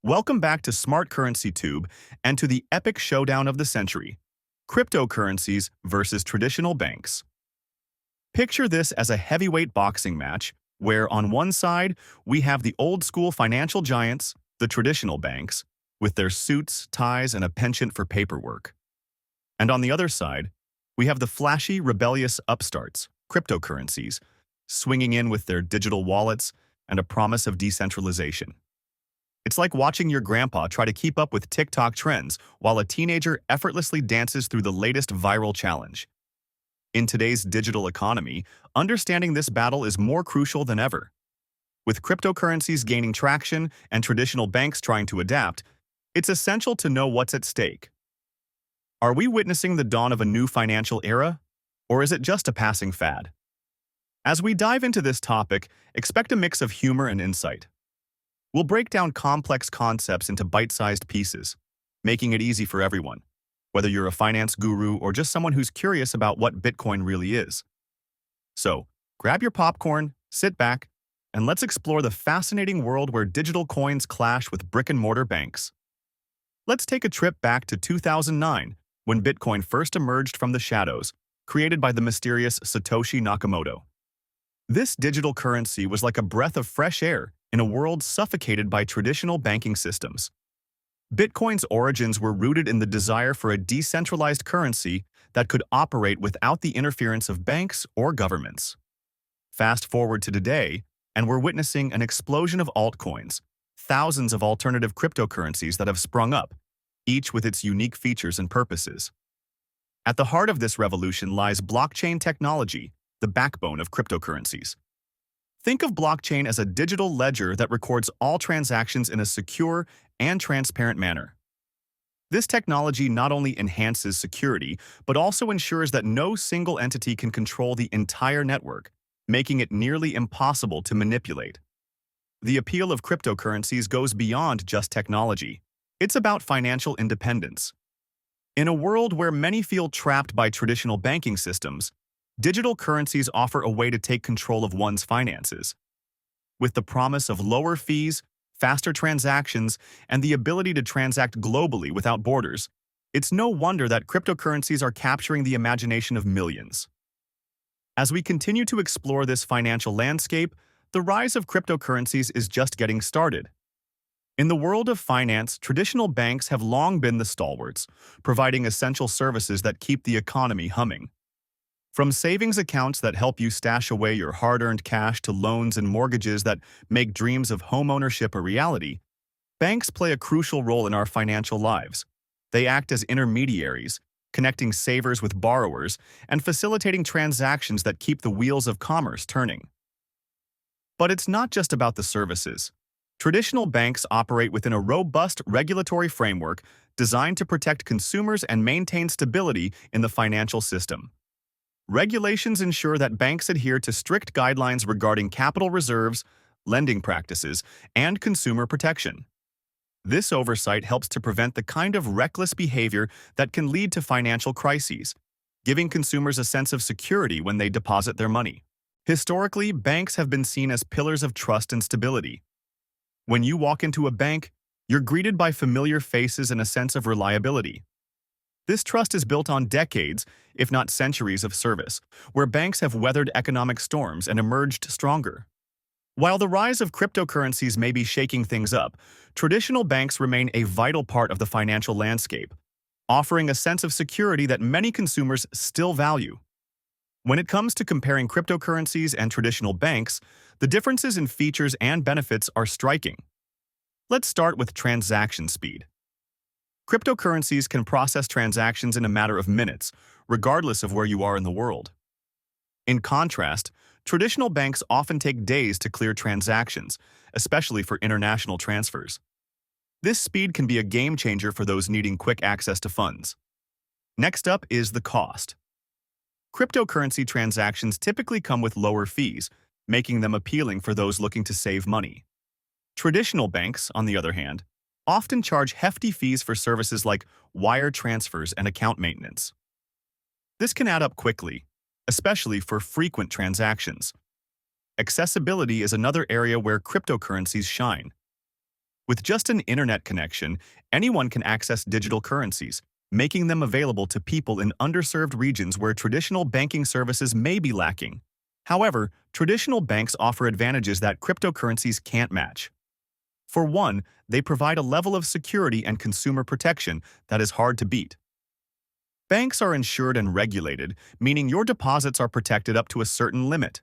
Welcome back to Smart Currency Tube and to the epic showdown of the century, cryptocurrencies versus traditional banks. Picture this as a heavyweight boxing match where on one side we have the old-school financial giants, the traditional banks, with their suits, ties, and a penchant for paperwork. And on the other side, we have the flashy, rebellious upstarts, cryptocurrencies, swinging in with their digital wallets and a promise of decentralization. It's like watching your grandpa try to keep up with TikTok trends while a teenager effortlessly dances through the latest viral challenge. In today's digital economy, understanding this battle is more crucial than ever. With cryptocurrencies gaining traction and traditional banks trying to adapt, it's essential to know what's at stake. Are we witnessing the dawn of a new financial era, or is it just a passing fad? As we dive into this topic, expect a mix of humor and insight. We'll break down complex concepts into bite-sized pieces, making it easy for everyone, whether you're a finance guru or just someone who's curious about what Bitcoin really is. So, grab your popcorn, sit back, and let's explore the fascinating world where digital coins clash with brick-and-mortar banks. Let's take a trip back to 2009, when Bitcoin first emerged from the shadows, created by the mysterious Satoshi Nakamoto. This digital currency was like a breath of fresh air in a world suffocated by traditional banking systems. Bitcoin's origins were rooted in the desire for a decentralized currency that could operate without the interference of banks or governments. Fast forward to today, and we're witnessing an explosion of altcoins, thousands of alternative cryptocurrencies that have sprung up, each with its unique features and purposes. At the heart of this revolution lies blockchain technology, the backbone of cryptocurrencies. Think of blockchain as a digital ledger that records all transactions in a secure and transparent manner. This technology not only enhances security, but also ensures that no single entity can control the entire network, making it nearly impossible to manipulate. The appeal of cryptocurrencies goes beyond just technology. It's about financial independence. In a world where many feel trapped by traditional banking systems, digital currencies offer a way to take control of one's finances. With the promise of lower fees, faster transactions, and the ability to transact globally without borders, it's no wonder that cryptocurrencies are capturing the imagination of millions. As we continue to explore this financial landscape, the rise of cryptocurrencies is just getting started. In the world of finance, traditional banks have long been the stalwarts, providing essential services that keep the economy humming. From savings accounts that help you stash away your hard-earned cash to loans and mortgages that make dreams of homeownership a reality, banks play a crucial role in our financial lives. They act as intermediaries, connecting savers with borrowers and facilitating transactions that keep the wheels of commerce turning. But it's not just about the services. Traditional banks operate within a robust regulatory framework designed to protect consumers and maintain stability in the financial system. Regulations ensure that banks adhere to strict guidelines regarding capital reserves, lending practices, and consumer protection. This oversight helps to prevent the kind of reckless behavior that can lead to financial crises, giving consumers a sense of security when they deposit their money. Historically, banks have been seen as pillars of trust and stability. When you walk into a bank, you're greeted by familiar faces and a sense of reliability. This trust is built on decades, if not centuries of service, where banks have weathered economic storms and emerged stronger. While the rise of cryptocurrencies may be shaking things up, traditional banks remain a vital part of the financial landscape, offering a sense of security that many consumers still value. When it comes to comparing cryptocurrencies and traditional banks, the differences in features and benefits are striking. Let's start with transaction speed. Cryptocurrencies can process transactions in a matter of minutes, regardless of where you are in the world. In contrast, traditional banks often take days to clear transactions, especially for international transfers. This speed can be a game changer for those needing quick access to funds. Next up is the cost. Cryptocurrency transactions typically come with lower fees, making them appealing for those looking to save money. Traditional banks, on the other hand, often charge hefty fees for services like wire transfers and account maintenance. This can add up quickly, especially for frequent transactions. Accessibility is another area where cryptocurrencies shine. With just an internet connection, anyone can access digital currencies, making them available to people in underserved regions where traditional banking services may be lacking. However, traditional banks offer advantages that cryptocurrencies can't match. For one, they provide a level of security and consumer protection that is hard to beat. Banks are insured and regulated, meaning your deposits are protected up to a certain limit.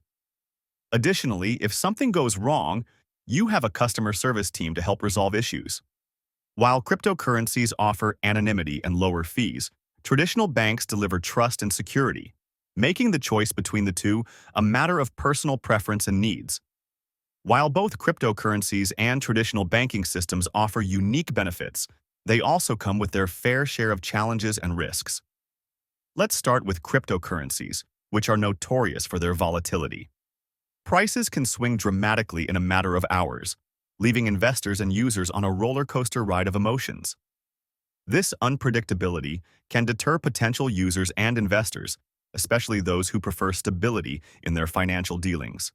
Additionally, if something goes wrong, you have a customer service team to help resolve issues. While cryptocurrencies offer anonymity and lower fees, traditional banks deliver trust and security, making the choice between the two a matter of personal preference and needs. While both cryptocurrencies and traditional banking systems offer unique benefits, they also come with their fair share of challenges and risks. Let's start with cryptocurrencies, which are notorious for their volatility. Prices can swing dramatically in a matter of hours, leaving investors and users on a roller coaster ride of emotions. This unpredictability can deter potential users and investors, especially those who prefer stability in their financial dealings.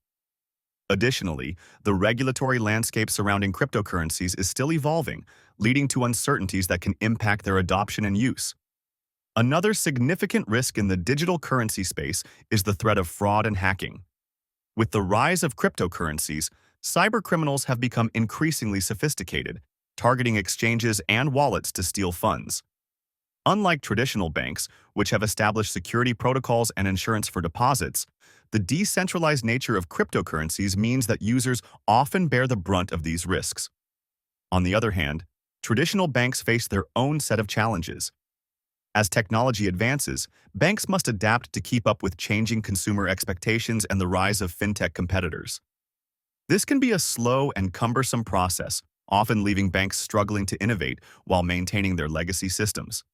Additionally, the regulatory landscape surrounding cryptocurrencies is still evolving, leading to uncertainties that can impact their adoption and use. Another significant risk in the digital currency space is the threat of fraud and hacking. With the rise of cryptocurrencies, cybercriminals have become increasingly sophisticated, targeting exchanges and wallets to steal funds. Unlike traditional banks, which have established security protocols and insurance for deposits, the decentralized nature of cryptocurrencies means that users often bear the brunt of these risks. On the other hand, traditional banks face their own set of challenges. As technology advances, banks must adapt to keep up with changing consumer expectations and the rise of fintech competitors. This can be a slow and cumbersome process, often leaving banks struggling to innovate while maintaining their legacy systems.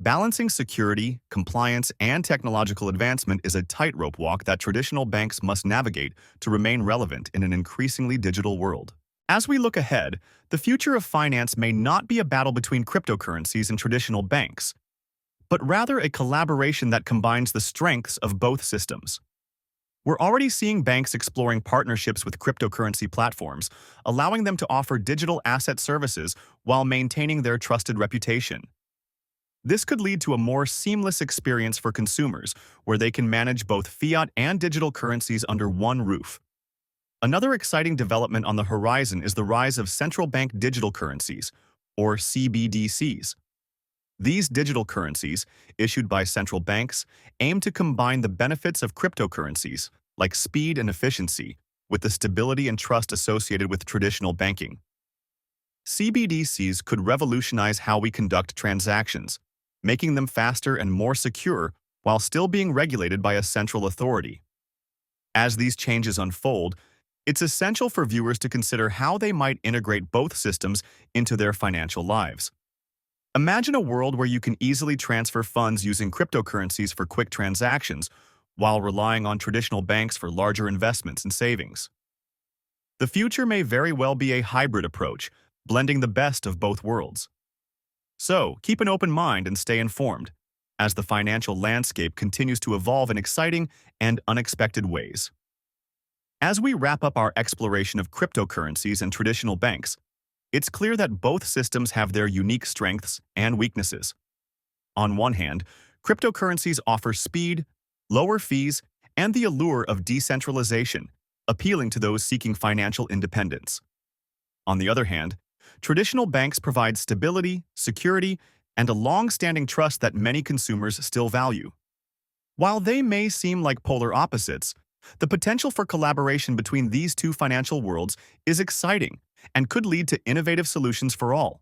Balancing security, compliance, and technological advancement is a tightrope walk that traditional banks must navigate to remain relevant in an increasingly digital world. As we look ahead, the future of finance may not be a battle between cryptocurrencies and traditional banks, but rather a collaboration that combines the strengths of both systems. We're already seeing banks exploring partnerships with cryptocurrency platforms, allowing them to offer digital asset services while maintaining their trusted reputation. This could lead to a more seamless experience for consumers, where they can manage both fiat and digital currencies under one roof. Another exciting development on the horizon is the rise of central bank digital currencies, or CBDCs. These digital currencies, issued by central banks, aim to combine the benefits of cryptocurrencies, like speed and efficiency, with the stability and trust associated with traditional banking. CBDCs could revolutionize how we conduct transactions, making them faster and more secure while still being regulated by a central authority. As these changes unfold, it's essential for viewers to consider how they might integrate both systems into their financial lives. Imagine a world where you can easily transfer funds using cryptocurrencies for quick transactions, while relying on traditional banks for larger investments and savings. The future may very well be a hybrid approach, blending the best of both worlds. So, keep an open mind and stay informed, as the financial landscape continues to evolve in exciting and unexpected ways. As we wrap up our exploration of cryptocurrencies and traditional banks, it's clear that both systems have their unique strengths and weaknesses. On one hand, cryptocurrencies offer speed, lower fees, and the allure of decentralization, appealing to those seeking financial independence. On the other hand, traditional banks provide stability, security, and a long-standing trust that many consumers still value. While they may seem like polar opposites, the potential for collaboration between these two financial worlds is exciting and could lead to innovative solutions for all.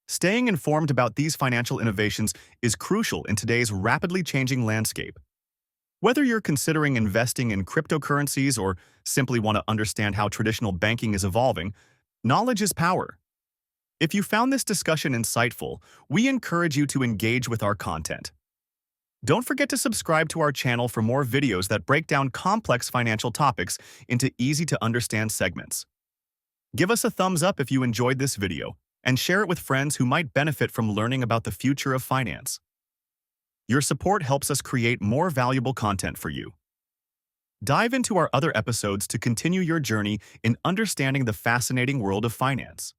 Staying informed about these financial innovations is crucial in today's rapidly changing landscape. Whether you're considering investing in cryptocurrencies or simply want to understand how traditional banking is evolving, knowledge is power. If you found this discussion insightful, we encourage you to engage with our content. Don't forget to subscribe to our channel for more videos that break down complex financial topics into easy-to-understand segments. Give us a thumbs up if you enjoyed this video, and share it with friends who might benefit from learning about the future of finance. Your support helps us create more valuable content for you. Dive into our other episodes to continue your journey in understanding the fascinating world of finance.